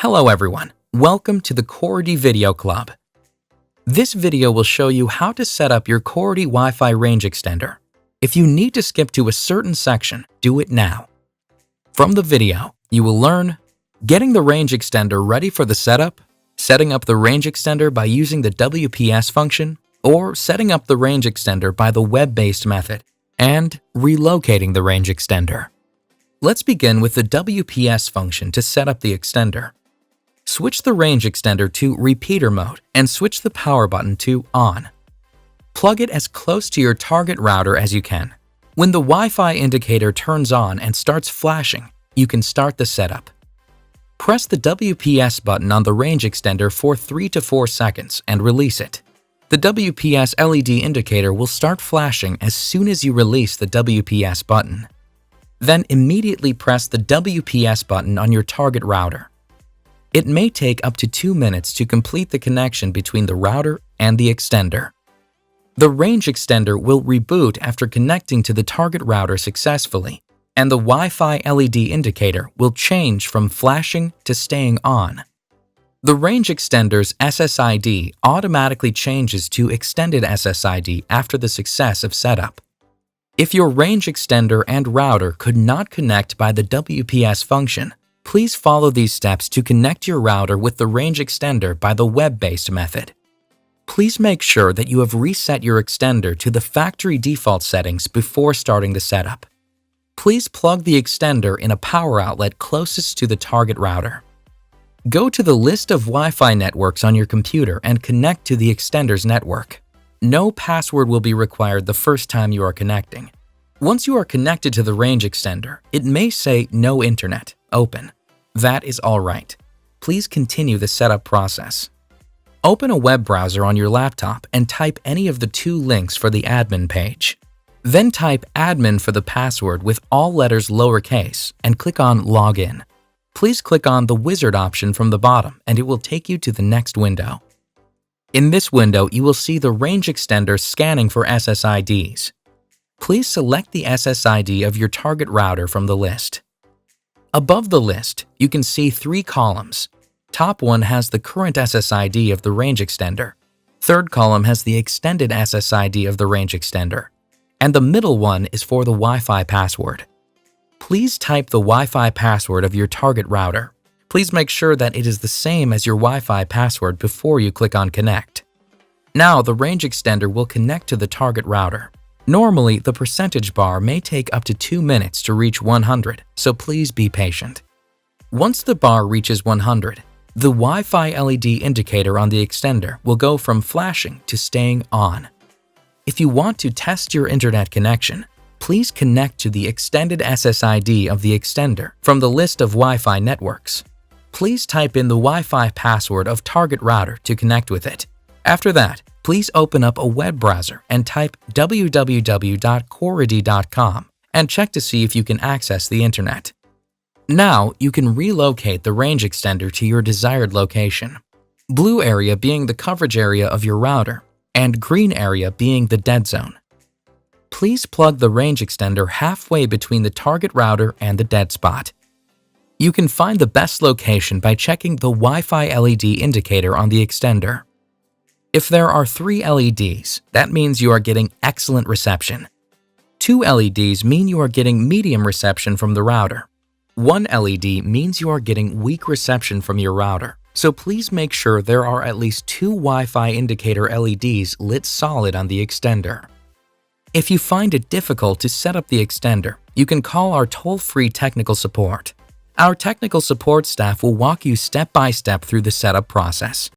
Hello everyone, welcome to the Coredy Video Club. This video will show you how to set up your Coredy Wi-Fi range extender. If you need to skip to a certain section, do it now. From the video, you will learn getting the range extender ready for the setup, setting up the range extender by using the WPS function, or setting up the range extender by the web-based method, and relocating the range extender. Let's begin with the WPS function to set up the extender. Switch the range extender to repeater mode and switch the power button to on. Plug it as close to your target router as you can. When the Wi-Fi indicator turns on and starts flashing, you can start the setup. Press the WPS button on the range extender for 3 to 4 seconds and release it. The WPS LED indicator will start flashing as soon as you release the WPS button. Then immediately press the WPS button on your target router. It may take up to 2 minutes to complete the connection between the router and the extender. The range extender will reboot after connecting to the target router successfully, and the Wi-Fi LED indicator will change from flashing to staying on. The range extender's SSID automatically changes to extended SSID after the success of setup. If your range extender and router could not connect by the WPS function, please follow these steps to connect your router with the range extender by the web-based method. Please make sure that you have reset your extender to the factory default settings before starting the setup. Please plug the extender in a power outlet closest to the target router. Go to the list of Wi-Fi networks on your computer and connect to the extender's network. No password will be required the first time you are connecting. Once you are connected to the range extender, it may say "No Internet, open." That is all right. Please continue the setup process. Open a web browser on your laptop and type any of the 2 links for the admin page. Then type admin for the password with all letters lowercase and click on Login. Please click on the wizard option from the bottom and it will take you to the next window. In this window, you will see the range extender scanning for SSIDs. Please select the SSID of your target router from the list. Above the list, you can see 3 columns. Top one has the current SSID of the range extender. Third column has the extended SSID of the range extender. And the middle one is for the Wi-Fi password. Please type the Wi-Fi password of your target router. Please make sure that it is the same as your Wi-Fi password before you click on Connect. Now the range extender will connect to the target router. Normally, the percentage bar may take up to 2 minutes to reach 100, so please be patient. Once the bar reaches 100, the Wi-Fi LED indicator on the extender will go from flashing to staying on. If you want to test your internet connection, please connect to the extended SSID of the extender from the list of Wi-Fi networks. Please type in the Wi-Fi password of target router to connect with it. After that, please open up a web browser and type www.coredy.com and check to see if you can access the internet. Now, you can relocate the range extender to your desired location, blue area being the coverage area of your router, and green area being the dead zone. Please plug the range extender halfway between the target router and the dead spot. You can find the best location by checking the Wi-Fi LED indicator on the extender. If there are 3 LEDs, that means you are getting excellent reception. 2 LEDs mean you are getting medium reception from the router. 1 LED means you are getting weak reception from your router, so please make sure there are at least 2 Wi-Fi indicator LEDs lit solid on the extender. If you find it difficult to set up the extender, you can call our toll-free technical support. Our technical support staff will walk you step by step through the setup process.